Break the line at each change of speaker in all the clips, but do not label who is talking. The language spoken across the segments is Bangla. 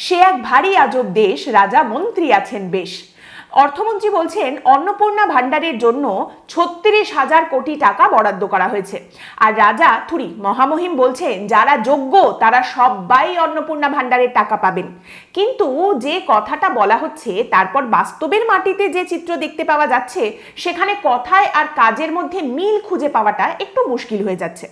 সে এক ভারী আজব দেশ, রাজা মন্ত্রী আছেন বেশ। অর্থমন্ত্রী বলছেন অন্নপূর্ণা ভান্ডারের জন্য ৩৬,০০০ কোটি টাকা বরাদ্দ করা হয়েছে। আর রাজা মহামহিম বলছেন যারা যোগ্য তারা সবাই অন্নপূর্ণা ভান্ডারের টাকা পাবেন। কিন্তু যে কথাটা বলা হচ্ছে তারপর বাস্তবের মাটিতে যে চিত্র দেখতে পাওয়া যাচ্ছে সেখানে কথায় আর কাজের মধ্যে মিল খুঁজে পাওয়াটা একটু মুশকিল হয়ে যাচ্ছে।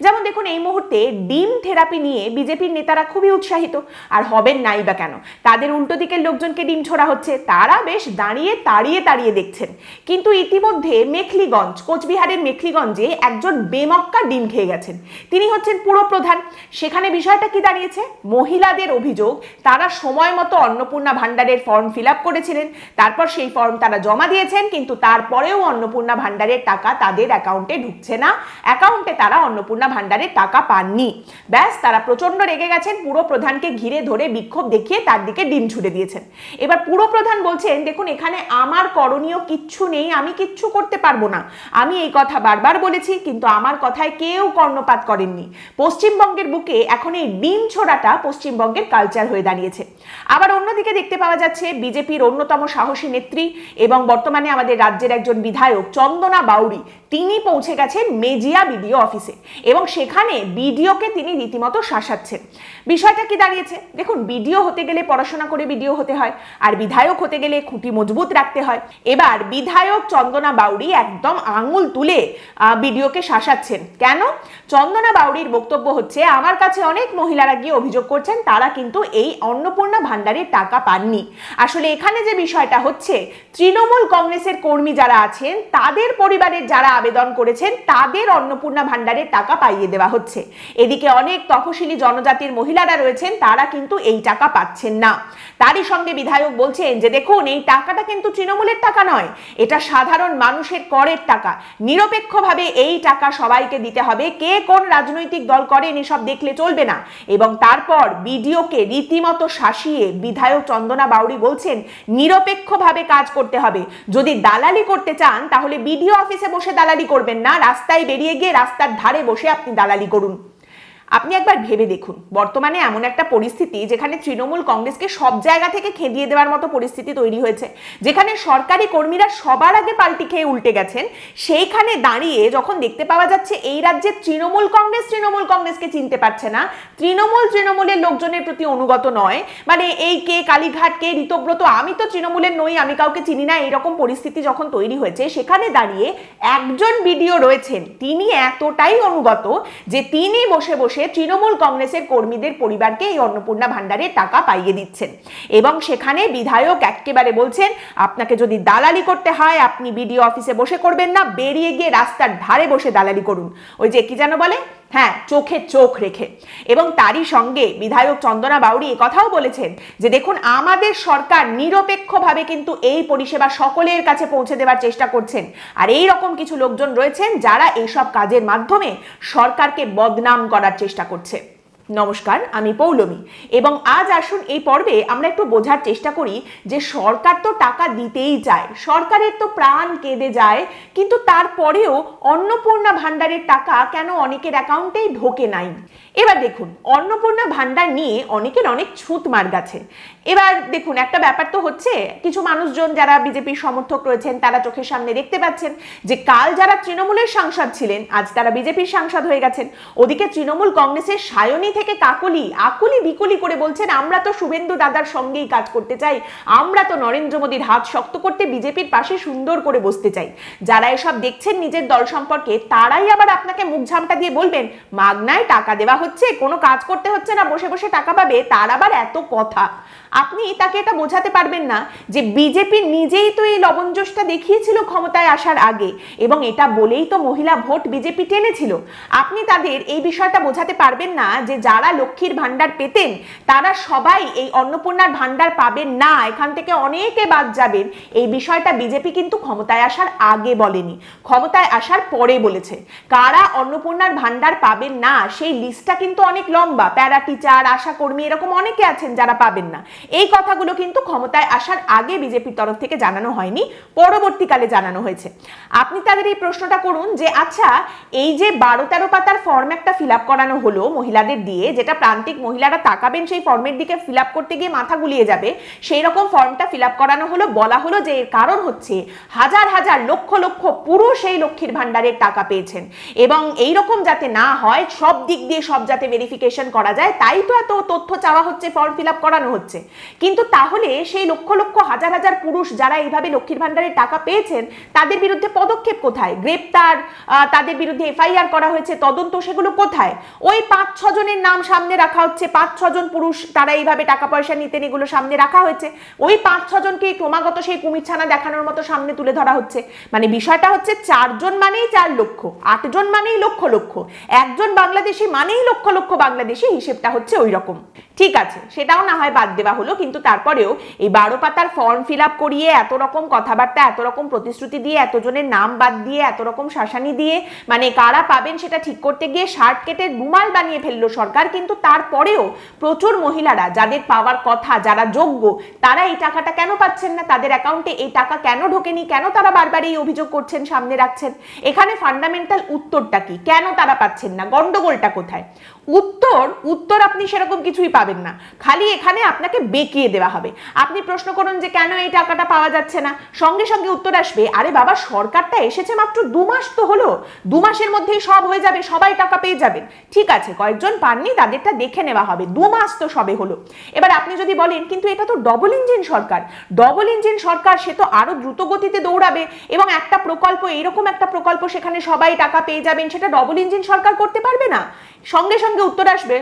যেমন দেখুন, এই মুহূর্তে ডিম থেরাপি নিয়ে বিজেপির নেতারা খুবই উৎসাহিত, আর হবেন নাই বা কেন। তাদের উল্টো দিকের লোকজনকে ডিম ছোড়া হচ্ছে, তারা বেশ দাঁড়িয়ে তাড়িয়ে তাড়িয়ে দেখছেন। কিন্তু ইতিমধ্যে মেখলিগঞ্জ, কোচবিহারের মেখলিগঞ্জে একজন বেমক্কা ডিম খেয়ে গেছেন। তিনি হচ্ছেন পুরপ্রধান। সেখানে বিষয়টা কি দাঁড়িয়েছে? মহিলাদের অভিযোগ তারা সময় মতো অন্নপূর্ণা ভান্ডারের ফর্ম ফিল আপ করেছিলেন, তারপর সেই ফর্ম তারা জমা দিয়েছেন, কিন্তু তারপরেও অন্নপূর্ণা ভান্ডারের টাকা তাদের অ্যাকাউন্টে ঢুকছে না, অ্যাকাউন্টে তারা অন্নপূর্ণা ভান্ডারের টাকা পাননি। ব্যাস, তারা প্রচন্ড রেগে গেছেন, পুরপ্রধানকে ঘিরে ধরে বিক্ষোভ দেখিয়ে তার দিকে ডিম ছুড়ে দিয়েছেন। এবার পুরপ্রধান বলছেন, দেখুন এখানে আমার করণীয় কিচ্ছু নেই, আমি কিচ্ছু করতে পারবো না। আমি এই কথা বারবার বলেছি, কিন্তু আমার কথায় কেউ কর্ণপাত করেননি। পশ্চিমবঙ্গের বুকে এখন এই ডিম ছোড়াটা পশ্চিমবঙ্গের কালচার হয়ে দাঁড়িয়েছে। আবার অন্যদিকে দেখতে পাওয়া যাচ্ছে বিজেপির অন্যতম সাহসী নেত্রী এবং বর্তমানে আমাদের রাজ্যের একজন বিধায়ক চন্দনা বাউরি, তিনি পৌঁছে গেছেন মেজিয়া বিডিও অফিসে এবং সেখানে বিডিওকে তিনি রীতিমতো শাসাচ্ছেন। বিষয়টা কি দাঁড়িয়েছে? দেখুন, বিডিও হতে গেলে পড়াশোনা করে বিডিও হতে হয়, আর বিধায়ক হতে গেলে খুঁটি মজবুত রাখতে হয়। এবার বিধায়ক চন্দনা বাউরি একদম আঙুল তুলে বিডিওকে শাসাচ্ছেন। কেন? চন্দনা বাউরির বক্তব্য হচ্ছে, আমার কাছে অনেক মহিলারা গিয়ে অভিযোগ করছেন তারা কিন্তু এই অন্নপূর্ণা ভান্ডারের টাকা পাননি। আসলে এখানে যে বিষয়টা হচ্ছে, তৃণমূল কংগ্রেসের কর্মী যারা আছেন তাদের পরিবারের যারা আবেদন করেছেন তাদের অন্নপূর্ণা ভান্ডারের টাকা পাইয়ে দেওয়া হচ্ছে। এদিকে অনেক তফসিলি জনজাতির মহিলারা রয়েছেন, তারা কিন্তু এই টাকা পাচ্ছেন না। তারই সঙ্গে বিধায়ক বলছেন যে দেখুন, এই টাকাটা কিন্তু তৃণমূলের টাকা নয়, এটা সাধারণ মানুষের করের টাকা। নিরপেক্ষভাবে এই টাকা সবাইকে দিতে হবে, কে কোন রাজনৈতিক দল করেন এসব দেখলে চলবে না। এবং তারপর বিডিওকে রীতিমতো শাসিয়ে বিধায়ক চন্দনা বাউরি বলছেন নিরপেক্ষভাবে কাজ করতে হবে। যদি দালালি করতে চান তাহলে বিডিও অফিসে বসে দালালি করবেন না, রাস্তায় বেরিয়ে গিয়ে রাস্তার ধারে বসে আপনি দালালি করুন। আপনি একবার ভেবে দেখুন, বর্তমানে এমন একটা পরিস্থিতি যেখানে তৃণমূল কংগ্রেসকে সব জায়গা থেকে খেদিয়ে দেওয়ার মতো পরিস্থিতি তৈরি হয়েছে, যেখানে সরকারি কর্মীরা সবার আগে পাল্টি খেয়ে উল্টে গেছেন। সেইখানে দাঁড়িয়ে যখন দেখতে পাওয়া যাচ্ছে এই রাজ্যে তৃণমূল কংগ্রেসকে চিনতে পারছে না, তৃণমূলের লোকজনের প্রতি অনুগত নয়, মানে এই কে কালীঘাট, কে ঋতব্রত, আমি তো তৃণমূলের নই, আমি কাউকে চিনি না, এরকম পরিস্থিতি যখন তৈরি হয়েছে, সেখানে দাঁড়িয়ে একজন বিডিও রয়েছেন, তিনি এতটাই অনুগত যে তিনি বসে বসে তৃণমূল কংগ্রেসের কর্মীদের পরিবারকে এই অন্নপূর্ণা ভান্ডারের টাকা পাইয়ে দিচ্ছেন। এবং সেখানে বিধায়ক একেবারে বলছেন, আপনাকে যদি দালালি করতে হয় আপনি বিডিও অফিসে বসে করবেন না, বেরিয়ে গিয়ে রাস্তার ধারে বসে দালালি করুন। ওই যে কি যেন বলে, হ্যাঁ, চোখে চোখ রেখে। এবং তারই সঙ্গে বিধায়ক চন্দনা বাউরি কথাও বলেছেন যে দেখুন, আমাদের সরকার নিরপেক্ষভাবে কিন্তু এই পরিষেবা সকলের কাছে পৌঁছে দেওয়ার চেষ্টা করছেন, আর এই রকম কিছু লোকজন রয়েছেন যারা এইসব কাজের মাধ্যমে সরকারকে বদনাম করার চেষ্টা করছে। নমস্কার, আমি পৌলমী এবং আজ আসুন এই পর্বে আমরা একটু বোঝার চেষ্টা করি যে সরকার তো টাকা দিতেই চায়, সরকারের তো প্রাণ কেঁদে যায়, কিন্তু তারপরেও অন্নপূর্ণা ভান্ডারের টাকা কেন অনেকের অ্যাকাউন্টেই ঢোকে নাই। এবার দেখুন, অন্নপূর্ণা ভান্ডার নিয়ে অনেকের অনেক ছুঁত মার গেছে। এবার দেখুন, একটা ব্যাপার তো হচ্ছে, কিছু মানুষজন যারা বিজেপির সমর্থক রয়েছেন তারা চোখের সামনে দেখতে পাচ্ছেন যে কাল যারা তৃণমূলের সাংসদ ছিলেন আজ তারা বিজেপির সাংসদ হয়ে গেছেন। ওদিকে তৃণমূল কংগ্রেসের সায়নী থেকে কাকলি আকুলি বিকুলি করে বলছেন আমরা তো শুভেন্দু দাদার সঙ্গেই কাজ করতে চাই, আমরা তো নরেন্দ্র মোদীর হাত শক্ত করতে বিজেপির পাশে সুন্দর করে বসতে চাই। যারা এসব দেখছেন নিজের দল সম্পর্কে, তারাই আবার আপনাকে মুখ ঝামটা দিয়ে বলবেন মাগনায় টাকা দেওয়া হচ্ছে, কোনো কাজ করতে হচ্ছে না, বসে বসে টাকা পাবে, তার আবার এত কথা। আপনি তাকে এটা বোঝাতে পারবেন না যে বিজেপি নিজেই তো এই লবঞ্জসটা দেখিয়েছিল ক্ষমতায় আসার আগে, এবং এটা বলেই তো মহিলা ভোট বিজেপি টেনেছিল। আপনি তাদের এই বিষয়টা বোঝাতে পারবেন না যে যারা লক্ষ্মীর ভান্ডার পেতেন তারা সবাই এই অন্নপূর্ণার ভান্ডার পাবেন না, এখান থেকে অনেকে বাদ যাবেন। এই বিষয়টা বিজেপি কিন্তু ক্ষমতায় আসার আগে বলেনি, ক্ষমতায় আসার পরে বলেছে। কারা অন্নপূর্ণার ভান্ডার পাবেন না সেই লিস্টটা কিন্তু অনেক লম্বা, প্যারা টিচার, আশা কর্মী, এরকম অনেকে আছেন যারা পাবেন না। এই কথাগুলো কিন্তু ক্ষমতায় আসার আগে বিজেপির তরফ থেকে জানানো হয়নি, পরবর্তীকালে জানানো হয়েছে। আপনি তাদের এই প্রশ্নটা করুন যে আচ্ছা, এই যে 12-13 পাতার ফর্ম একটা ফিল আপ করানো হলো মহিলাদের দিয়ে, দিয়ে, যেটা প্রান্তিক মহিলারা তাকাবেন সেই ফর্মের দিকে ফিল আপ করতে গিয়ে মাথা গুলিয়ে যাবে, সেই রকম ফর্মটা ফিল আপ করানো হলো। বলা হলো যে এর কারণ হচ্ছে হাজার হাজার লক্ষ লক্ষ পুরুষ এই লক্ষ্মীর ভান্ডারের টাকা পেয়েছেন, এবং এই রকম যাতে না হয়, সব দিক দিয়ে সব যাতে ভেরিফিকেশন করা যায়, তাই তো এত তথ্য চাওয়া হচ্ছে, ফর্ম ফিল আপ করানো হচ্ছে। কিন্তু তাহলে সেই লক্ষ লক্ষ হাজার হাজার পুরুষ যারা এইভাবে লক্ষ্মীর ভান্ডারের টাকা পেয়েছেন তাদের বিরুদ্ধে পদক্ষেপ কোথায়? গ্রেপ্তার, তাদের বিরুদ্ধে এফআইআর করা হয়েছে, তদন্ত, সেগুলো কোথায়? ওই 5-6 জনের নাম সামনে রাখা হচ্ছে, 5-6 জন পুরুষ তারা এইভাবে টাকা পয়সা নিতেন, এগুলো সামনে রাখা হয়েছে। ওই 5-6 জনকে ক্রমাগত সেই কুমিরছানা দেখানোর মতো সামনে তুলে ধরা হচ্ছে। মানে বিষয়টা হচ্ছে 4 জন মানেই 4 লক্ষ, 8 জন মানেই লক্ষ লক্ষ, একজন বাংলাদেশি মানেই লক্ষ লক্ষ বাংলাদেশি, হিসেবটা হচ্ছে ওই রকম। ঠিক আছে, সেটাও না হয় বাদ দেওয়া হলো, কিন্তু তারপরেও এই 12 পাতার ফর্ম ফিল আপ করিয়ে এত রকম কথাবার্তা, এত রকম প্রতিশ্রুতি দিয়ে, এতজনের নাম বাদ দিয়ে, এত রকম শাসানি দিয়ে, মানে কারা পাবেন সেটা ঠিক করতে গিয়ে শার্ট কেটে রুমাল বানিয়ে ফেললো সরকার। কিন্তু তারপরেও প্রচুর মহিলারা যাদের পাওয়ার কথা, যারা যোগ্য, তারা এই টাকাটা কেন পাচ্ছেন না? তাদের অ্যাকাউন্টে এই টাকা কেন ঢোকেনি? কেন তারা বারবার এই অভিযোগ করছেন, সামনে রাখছেন? এখানে ফান্ডামেন্টাল উত্তরটা কি? কেন তারা পাচ্ছেন না? গন্ডগোলটা কোথায়? উত্তর আপনি সেরকম কিছুই পাবেন না, খালি এখানে আপনাকে বেঁকিয়ে দেওয়া হবে। আপনি প্রশ্ন করুন যে কেন এই টাকাটা পাওয়া যাচ্ছে না, সঙ্গে সঙ্গে উত্তর আসবে, আরে বাবা সরকারটা এসেছে মাত্র 2 মাস তো হলো, 2 মাসের মধ্যেই সব হয়ে যাবে, সবাই টাকা পেয়ে যাবেন। ঠিক আছে, কয়েকজন পাননি তাদেরটা দেখে নেওয়া হবে, 2 মাস তো সবে হলো। এবার আপনি যদি বলেন কিন্তু এটা তো ডবল ইঞ্জিন সরকার, ডবল ইঞ্জিন সরকার, সে তো আরো দ্রুত গতিতে দৌড়াবে, এবং একটা প্রকল্প, এইরকম একটা প্রকল্প সেখানে সবাই টাকা পেয়ে যাবেন, সেটা ডবল ইঞ্জিন সরকার করতে পারবে না। সঙ্গে সঙ্গে উত্তর আসবে,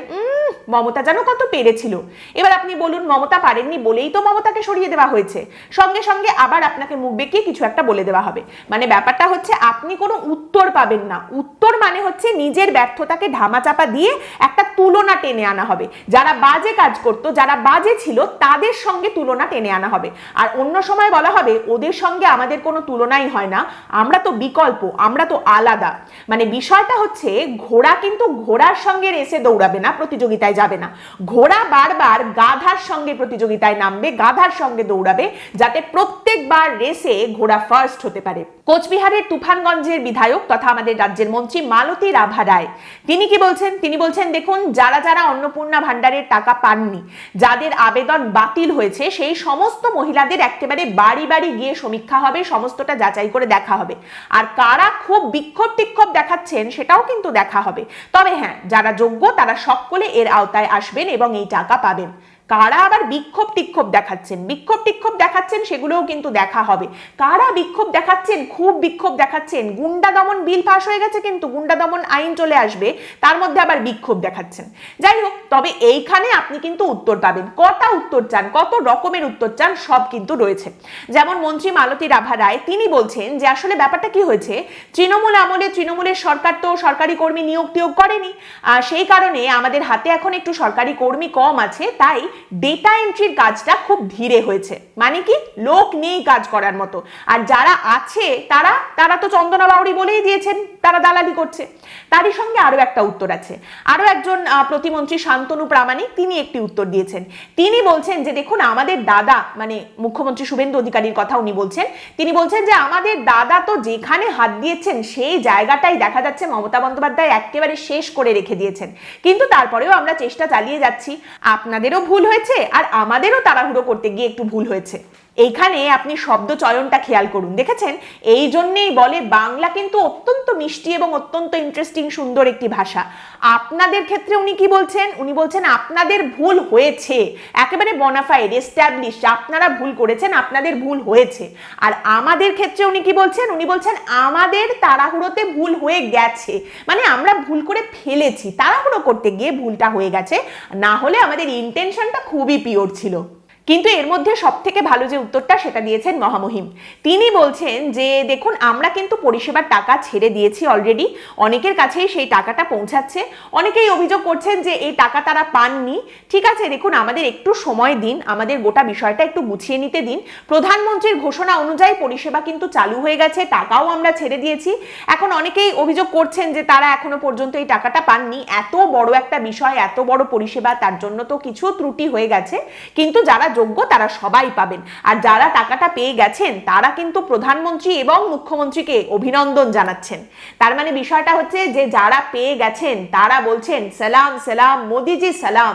মমতা যেন কত পেরেছিল। এবার আপনি বলুন মমতা পারেননি বলেই তো মমতাকে সরিয়ে দেওয়া হয়েছে। সঙ্গে সঙ্গে আবার আপনাকে মুখ বেঁকিয়ে কিছু একটা বলে দেওয়া হবে। মানে ব্যাপারটা হচ্ছে আপনি কোনো উত্তর পাবেন না। উত্তর মানে হচ্ছে নিজের ব্যর্থতাকে ধামাচাপা দিয়ে একটা তুলনা টেনে আনা হবে। যারা বাজে কাজ করতো, যারা বাজে ছিল, তাদের সঙ্গে তুলনা টেনে আনা হবে। আর অন্য সময় বলা হবে ওদের সঙ্গে আমাদের কোনো তুলনাই হয় না, আমরা তো বিকল্প, আমরা তো আলাদা। মানে বিষয়টা হচ্ছে ঘোড়া কিন্তু ঘোড়ার সঙ্গে রেসে দৌড়াবে না, প্রতিযোগিতায় যাবে না। ঘোড়া বারবার গাধার সঙ্গে প্রতিযোগিতায় নামবে, গাধার সঙ্গে দৌড়াবে, যাতে প্রত্যেকবার রেসে ঘোড়া ফার্স্ট হতে পারে। কোচবিহারের তুফানগঞ্জের বিধায়ক তথা আমাদের রাজ্যের মন্ত্রী মালতী রাভা রায়, তিনি কি বলছেন? তিনি বলছেন দেখুন, যারা যারা অন্নপূর্ণা ভান্ডারের টাকা পাননি, যাদের আবেদন বাতিল হয়েছে, সেই সমস্ত মহিলাদের একেবারে বাড়ি বাড়ি গিয়ে সমীক্ষা হবে, সমস্তটা যাচাই করে দেখা হবে। আর কারা খুব বিক্ষোভ টিক্ষোভ দেখাচ্ছেন সেটাও কিন্তু দেখা হবে। তবে হ্যাঁ, যারা যোগ্য তারা সকলে এর আওতায় আসবেন এবং এই টাকা পাবেন। কারা আবার বিক্ষোভ টিক্ষোভ দেখাচ্ছেন সেগুলোও কিন্তু দেখা হবে। কারা বিক্ষোভ দেখাচ্ছেন, খুব বিক্ষোভ দেখাচ্ছেন, গুন্ডা দমন বিল পাস হয়ে গেছে, কিন্তু গুন্ডা দমন আইন চলে আসবে, তার মধ্যে আবার বিক্ষোভ দেখাচ্ছেন। যাই হোক, তবে এইখানে আপনি কিন্তু উত্তর পাবেন। কটা উত্তর চান, কত রকমের উত্তর চান, সব কিন্তু রয়েছে। যেমন মন্ত্রী মালতী রাভা রায় তিনি বলছেন যে আসলে ব্যাপারটা কি হয়েছে, তৃণমূল আমলে তৃণমূলের সরকার তো সরকারি কর্মী নিয়োগ টিয়োগ করেনি, সেই কারণে আমাদের হাতে এখন একটু সরকারি কর্মী কম আছে, তাই ডেটা এন্ট্রির কাজটা খুব ধীরে হয়েছে। মানে কি, লোক নেই কাজ করার মতো, আর যারা আছে তারা তো চন্দনা বাউরি বলেই দিয়েছেন তারা দালালি করছে। তারই সঙ্গে আরো একটা উত্তর আছে। আরো একজন প্রতিমন্ত্রী শান্তনু প্রামাণিক তিনি একটি উত্তর দিয়েছেন। তিনি বলছেন যে দেখুন, আমাদের দাদা, মানে মুখ্যমন্ত্রী শুভেন্দু অধিকারীর কথা উনি বলছেন, তিনি বলছেন যে আমাদের দাদা তো যেখানে হাত দিয়েছেন সেই জায়গাটাই দেখা যাচ্ছে মমতা বন্দ্যোপাধ্যায় একেবারে শেষ করে রেখে দিয়েছেন, কিন্তু তারপরেও আমরা চেষ্টা চালিয়ে যাচ্ছি। আপনাদেরও ভুল হয়েছে আর আমাদেরও তাড়াহুড়ো করতে গিয়ে একটু ভুল হয়েছে। এইখানে আপনি শব্দ চয়নটা খেয়াল করুন, দেখেছেন? এই জন্যেই বলে বাংলা কিন্তু অত্যন্ত মিষ্টি এবং অত্যন্ত ইন্টারেস্টিং সুন্দর একটি ভাষা। আপনাদের ক্ষেত্রে উনি কি বলছেন? উনি বলছেন আপনাদের ভুল হয়েছে, একেবারে বনাফাইড এস্টাবলিশ, আপনারা ভুল করেছেন, আপনাদের ভুল হয়েছে। আর আমাদের ক্ষেত্রে উনি কি বলছেন? উনি বলছেন আমাদের তাড়াহুড়োতে ভুল হয়ে গেছে, মানে আমরা ভুল করে ফেলেছি, তাড়াহুড়ো করতে গিয়ে ভুলটা হয়ে গেছে, না হলে আমাদের ইন্টেনশনটা খুবই পিওর ছিল। কিন্তু এর মধ্যে সব থেকে ভালো যে উত্তরটা সেটা দিয়েছেন মহামহিম। তিনি বলছেন যে দেখুন, আমরা কিন্তু পরিষেবার টাকা ছেড়ে দিয়েছি অলরেডি, অনেকের কাছেই সেই টাকাটা পৌঁছাচ্ছে। অনেকেই অভিযোগ করছেন যে এই টাকা তারা পাননি। ঠিক আছে, দেখুন আমাদের একটু সময় দিন, আমাদের গোটা বিষয়টা একটু গুছিয়ে নিতে দিন। প্রধানমন্ত্রীর ঘোষণা অনুযায়ী পরিষেবা কিন্তু চালু হয়ে গেছে, টাকাও আমরা ছেড়ে দিয়েছি। এখন অনেকেই অভিযোগ করছেন যে তারা এখনো পর্যন্ত এই টাকাটা পাননি। এত বড় একটা বিষয়, এত বড় পরিষেবা, তার জন্য তো কিছু ত্রুটি হয়ে গেছে, কিন্তু যারা যোগ্য তারা সবাই পাবেন। আর যারা টাকাটা পেয়ে গেছেন তারা কিন্তু প্রধানমন্ত্রী এবং মুখ্যমন্ত্রীকে অভিনন্দন জানাচ্ছেন। তার মানে বিষয়টা হচ্ছে যে যারা পেয়ে গেছেন তারা বলছেন সালাম সালাম মোদিজি সালাম,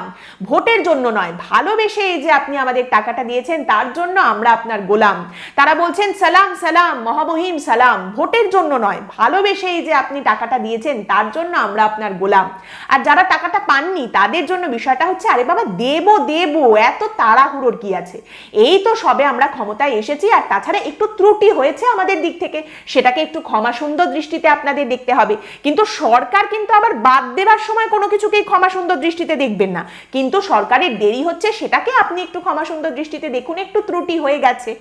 ভোটের জন্য নয়, ভালোবেসে এই যে আপনি আমাদের টাকাটা দিয়েছেন তার জন্য আমরা আপনার গোলাম। তারা বলছেন সালাম সালাম মহামহিম সালাম, ভোটের জন্য নয়, ভালোবেসে এই যে আপনি টাকাটা দিয়েছেন তার জন্য আমরা আপনার গোলাম। আর যারা টাকাটা পাননি তাদের জন্য বিষয়টা হচ্ছে আরে বাবা দেবো দেবো, এত তাড়াহুড়োর কি আছে, এই তো সবে আমরা ক্ষমতায় এসেছি, আর তাছাড়া একটু ত্রুটি হয়েছে আমাদের দিক থেকে, সেটাকে একটু ক্ষমা সুন্দর দৃষ্টিতে আপনাদের দেখতে হবে। কিন্তু সরকার কিন্তু আবার বাদ দেওয়ার সময় কোনো কিছুকেই ক্ষমা সুন্দর দৃষ্টিতে দেখবেন না, কিন্তু সরকারের দেরি হচ্ছে সেটাকে আপনি একটু ক্ষমা সুন্দর দৃষ্টিতে দেখুন, একটু ত্রুটি হয়ে গেছে।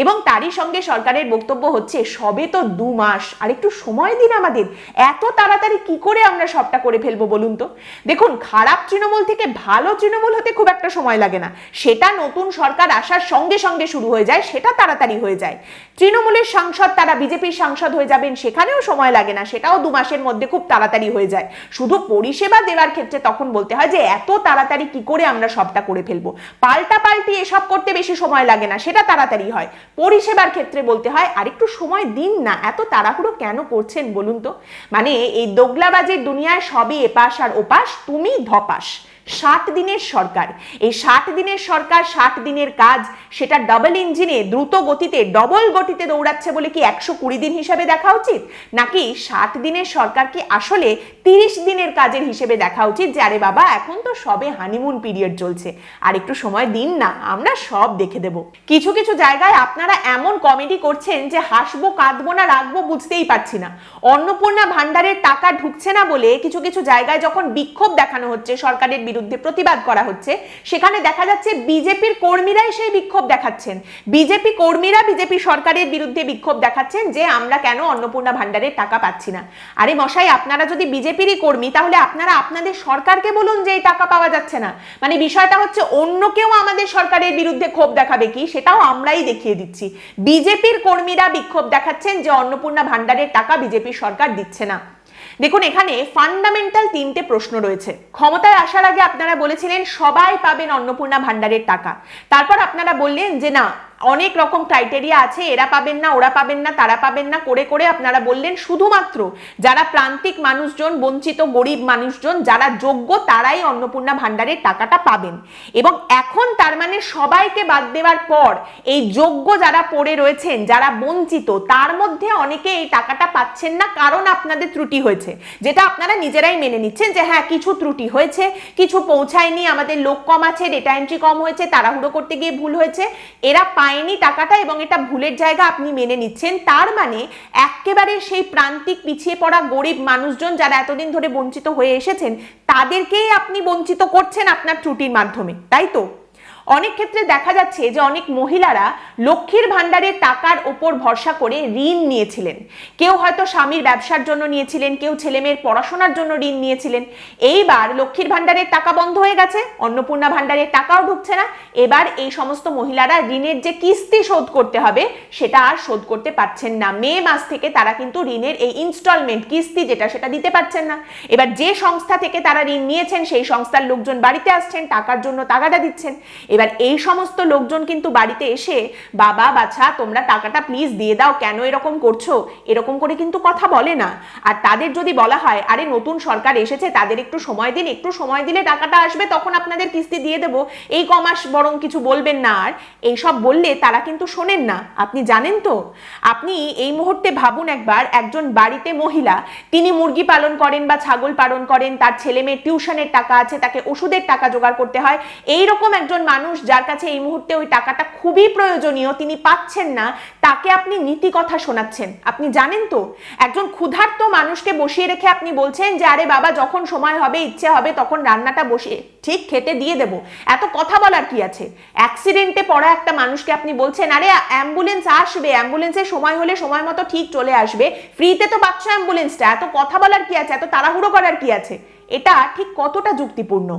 এবং তারই সঙ্গে সরকারের বক্তব্য হচ্ছে সবে তো 2 মাস, আর একটু সময় দিন আমাদের, এত তাড়াতাড়ি কি করে আমরা সবটা করে ফেলবো বলুন তো। দেখুন, খারাপ তৃণমূল থেকে ভালো তৃণমূল হতে খুব একটা সময় লাগে না, সেটা নতুন সরকার আসার সঙ্গে সঙ্গে শুরু হয়ে যায়, সেটা তাড়াতাড়ি হয়ে যায়। তৃণমূলের সাংসদ তারা বিজেপির সাংসদ হয়ে যাবেন, সেখানেও সময় লাগে না, সেটাও 2 মাসের মধ্যে খুব তাড়াতাড়ি হয়ে যায়। শুধু পরিষেবা দেওয়ার ক্ষেত্রে তখন বলতে হয় যে এত তাড়াতাড়ি কি করে আমরা সবটা করে ফেলবো, পাল্টাপাল্টি এসব করতে বেশি সময় লাগে না, সেটা তাড়াতাড়ি হয়। পরিষেবার ক্ষেত্রে বলতে হয় আরেকটু সময় দিন না, এত তাড়াহুড়ো কেন করছেন বলুন তো। মানে এই দোগলাবাজির দুনিয়ায় সবই এপাশ আর ওপাশ, তুমি ধপাস। 60 দিনের সরকার, এই 60 দিনের সরকার 60 দিনের কাজ, সেটা ডাবল ইঞ্জিনে দ্রুত গতিতে ডবল গতিতে দৌড়াচ্ছে বলে কি 120 দিন হিসাবে দেখা উচিত, নাকি 60 দিনের সরকার কি আসলে 30 দিনের কাজের হিসেবে দেখা উচিত যে আরে বাবা এখন তো সবে হানিমুন পিরিয়ড চলছে, আর একটু সময় দিন না, আমরা সব দেখে দেব। কিছু কিছু জায়গায় আপনারা এমন কমেডি করছেন যে হাসবো কাঁদবো না রাখবো বুঝতেই পারছি না। অন্নপূর্ণা ভান্ডারের টাকা ঢুকছে না বলে কিছু কিছু জায়গায় যখন বিক্ষোভ দেখানো হচ্ছে, সরকারের বিরুদ্ধে প্রতিবাদ করা হচ্ছে, সেখানে দেখা যাচ্ছে বিজেপির কর্মীরাই সেই বিক্ষোভ দেখাচ্ছেন, বিজেপি কর্মীরা বিজেপি সরকারের বিরুদ্ধে বিক্ষোভ দেখাচ্ছেন যে আমরা কেন অন্নপূর্ণা ভান্ডারের টাকা পাচ্ছি না। আরে মশাই, আপনারা যদি বিজেপিরই কর্মী তাহলে আপনারা আপনাদের সরকারকে বলুন যে এই টাকা পাওয়া যাচ্ছে না। মানে বিষয়টা হচ্ছে অন্য কেউ আমাদের সরকারের বিরুদ্ধে ক্ষোভ দেখাবে কি সেটাও আমরাই দেখিয়ে দিচ্ছি। বিজেপির কর্মীরা বিক্ষোভ দেখাচ্ছেন যে অন্নপূর্ণা ভান্ডারের টাকা বিজেপি সরকার দিচ্ছে না। দেখুন, এখানে ফান্ডামেন্টাল 3টে প্রশ্ন রয়েছে। ক্ষমতায় আসার আগে আপনারা বলেছিলেন সবাই পাবেন অন্নপূর্ণা ভান্ডারের টাকা, তারপর আপনারা বললেন যে না অনেক রকম ক্রাইটেরিয়া আছে, এরা পাবেন না ওরা পাবেন না তারা পাবেন না করে করে আপনারা বললেন শুধুমাত্র যারা প্রান্তিক মানুষজন, বঞ্চিত গরিব মানুষজন যারা যোগ্য তারাই অন্নপূর্ণা ভান্ডারের টাকাটা পাবেন। এবং এখন তার মানে সবাইকে বাদ দেওয়ার পর এই যোগ্য যারা পড়ে রয়েছেন, যারা বঞ্চিত, তার মধ্যে অনেকে এই টাকাটা পাচ্ছেন না কারণ আপনাদের ত্রুটি হয়েছে, যেটা আপনারা নিজেরাই মেনে নিচ্ছেন যে হ্যাঁ কিছু ত্রুটি হয়েছে, কিছু পৌঁছায়নি, আমাদের লোক কম আছে, ডেটা এন্ট্রি কম হয়েছে, তাড়াহুড়ো করতে গিয়ে ভুল হয়েছে, এরা পায়নি টাকাটা এবং এটা ভুলের জায়গা আপনি মেনে নিচ্ছেন। তার মানে একেবারে সেই প্রান্তিক পিছিয়ে পড়া গরিব মানুষজন যারা এতদিন ধরে বঞ্চিত হয়ে এসেছেন তাদেরকেই আপনি বঞ্চিত করছেন আপনার ত্রুটির মাধ্যমে, তাই তো? অনেক ক্ষেত্রে দেখা যাচ্ছে যে অনেক মহিলারা লক্ষ্মীর ভান্ডারের টাকার ওপর ভরসা করে ঋণ নিয়েছিলেন, কেউ হয়তো স্বামীর ব্যবসার জন্য নিয়েছিলেন, কেউ ছেলেমেয়ের পড়াশোনার জন্য ঋণ নিয়েছিলেন। এইবার লক্ষ্মীর ভান্ডারের টাকা বন্ধ হয়ে গেছে, অন্নপূর্ণা ভান্ডারের টাকাও ঢুকছে না, এবার এই সমস্ত মহিলারা ঋণের যে কিস্তি শোধ করতে হবে সেটা আর শোধ করতে পারছেন না। মে মাস থেকে তারা কিন্তু ঋণের এই ইনস্টলমেন্ট কিস্তি যেটা সেটা দিতে পারছেন না। এবার যে সংস্থা থেকে তারা ঋণ নিয়েছেন সেই সংস্থার লোকজন বাড়িতে আসছেন, টাকার জন্য টাকাটা দিচ্ছেন। এবার এই সমস্ত লোকজন কিন্তু বাড়িতে এসে বাবা বাছা তোমরা টাকাটা প্লিজ দিয়ে দাও, কেন এরকম করছো, এরকম করে কিন্তু কথা বলে না। আর তাদের যদি বলা হয় আরে নতুন সরকার এসেছে তাদের একটু সময় দিন, একটু সময় দিলে টাকাটা আসবে তখন আপনাদের কিস্তি দিয়ে দেবো, এই কমাস বরং কিছু বলবেন না, আর এইসব বললে তারা কিন্তু শোনেন না। আপনি জানেন তো, আপনি এই মুহূর্তে ভাবুন একবার, একজন বাড়িতে মহিলা, তিনি মুরগি পালন করেন বা ছাগল পালন করেন, তার ছেলে মেয়ের টিউশনের টাকা আছে, তাকে ওষুধের টাকা জোগাড় করতে হয়, এইরকম একজন মানুষ যার কাছে এই মুহূর্তে ওই টাকাটা খুবই প্রয়োজনীয়, তিনি পাচ্ছেন না, তাকে আপনি নীতি কথা শোনাচ্ছেন। আপনি জানেন তো, একজন ক্ষুধার্ত মানুষকে বসিয়ে রেখে আপনি বলছেন যে আরে বাবা যখন সময় হবে ইচ্ছে হবে তখন রান্নাটা বসিয়ে ঠিক খেতে দিয়ে দেবো, এত কথা বলার কি আছে? অ্যাক্সিডেন্টে পড়া একটা মানুষকে আপনি বলছেন আরে অ্যাম্বুলেন্স আসবে, অ্যাম্বুলেন্সের সময় হলে সময় মতো ঠিক চলে আসবে, ফ্রিতে তো পাচ্ছ অ্যাম্বুলেন্সটা, এত কথা বলার কি আছে, এত তাড়াহুড়ো করার কি আছে? এটা ঠিক কতটা যুক্তিপূর্ণ?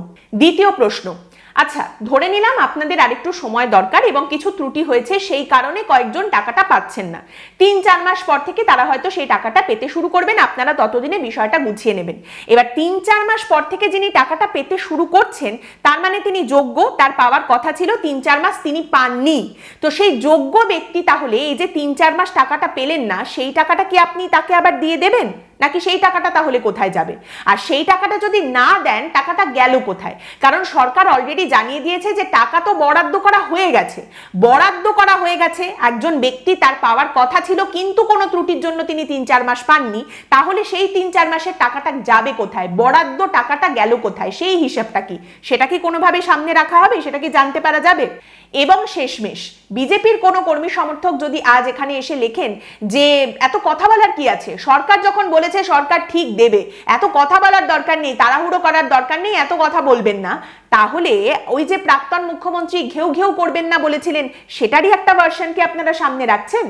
দ্বিতীয় প্রশ্ন, আচ্ছা, ধরে নিলাম আপনাদের আরেকটু সময় দরকার এবং কিছু ত্রুটি হয়েছে, সেই কারণে কয়েকজন টাকাটা পাচ্ছেন না। 3-4 মাস পর থেকে তারা হয়তো সেই টাকাটা পেতে শুরু করবেন, আপনারা ততদিনে বিষয়টা গুছিয়ে নেবেন। এবার 3-4 মাস পর থেকে যিনি টাকাটা পেতে শুরু করছেন, তার মানে তিনি যোগ্য, তার পাওয়ার কথা ছিল, 3-4 মাস তিনি পাননি। তো সেই যোগ্য ব্যক্তি তাহলে এই যে 3-4 মাস টাকাটা পেলেন না, সেই টাকাটা কি আপনি তাকে আবার দিয়ে দেবেন, নাকি সেই টাকাটা তাহলে কোথায় যাবে? আর সেই টাকাটা যদি না দেন, টাকাটা গেল কোথায়? কারণ সরকার অলরেডি জানিয়ে দিয়েছে যে টাকা তো বরাদ্দ করা হয়ে গেছে। বরাদ্দ করা হয়ে গেছে, একজন ব্যক্তি তার পাওয়ার কথা ছিল কিন্তু কোনো ত্রুটির জন্য তিনি 3-4 মাস পাননি, তাহলে সেই 3-4 মাসের টাকাটা যাবে কোথায়? বরাদ্দ টাকাটা গেল কোথায়? সেই হিসাবটা কি, সেটা কি কোনোভাবে সামনে রাখা হবে? সেটা কি জানতে পারা যাবে? এবং শেষমেশ বিজেপির কোনো কর্মী সমর্থক যদি আজ এখানে এসে লেখেন যে এত কথা বলার কি আছে, সরকার যখন বলেছে সরকার ঠিক দেবে, এত কথা বলার দরকার নেই, তাড়াহুড়ো করার দরকার নেই, এত কথা বলবেন না, তাহলে ওই যে প্রাক্তন মুখ্যমন্ত্রী ঘেউ ঘেউ করবেন না বলেছিলেন, সেটারই একটা ভার্সন কি আপনারা সামনে রাখছেন?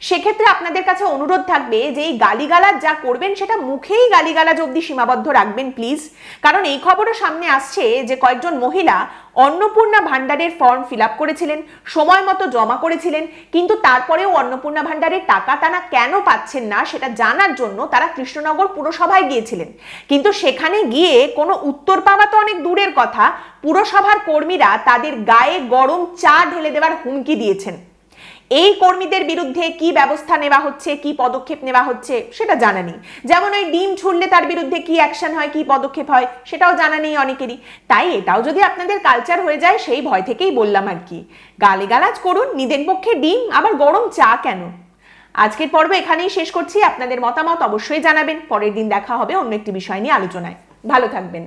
সেক্ষেত্রে আপনাদের কাছে অনুরোধ থাকবে যে এই গালিগালাজ যা করবেন সেটা মুখেই গালিগালাজ অবধি সীমাবদ্ধ রাখবেন প্লিজ। কারণ এই খবরও সামনে আসছে যে কয়েকজন মহিলা অন্নপূর্ণা ভান্ডারের ফর্ম ফিল আপ করেছিলেন, সময় মতো জমা করেছিলেন, কিন্তু তারপরেও অন্নপূর্ণা ভান্ডারের টাকা তারা কেন পাচ্ছেন না সেটা জানার জন্য তারা কৃষ্ণনগর পুরসভায় গিয়েছিলেন। কিন্তু সেখানে গিয়ে কোনো উত্তর পাওয়া তো অনেক দূরের কথা, পুরসভার কর্মীরা তাদের গায়ে গরম চা ঢেলে দেওয়ার হুমকি দিয়েছেন। এই কর্মীদের বিরুদ্ধে কি ব্যবস্থা নেওয়া হচ্ছে, কি পদক্ষেপ নেওয়া হচ্ছে সেটা জানা নেই। যেমন ওই ডিম ছুড়লে তার বিরুদ্ধে কি অ্যাকশন হয়, কি পদক্ষেপ হয়, সেটাও জানা নেই অনেকেরই। তাই এটাও যদি আপনাদের কালচার হয়ে যায়, সেই ভয় থেকেই বললাম আর কি। গালিগালাজ করুন, নিদেন পক্ষে ডিম, আবার গরম চা কেন? আজকের পর্ব এখানেই শেষ করছি। আপনাদের মতামত অবশ্যই জানাবেন। পরের দিন দেখা হবে অন্য একটি বিষয় নিয়ে আলোচনায়। ভালো থাকবেন।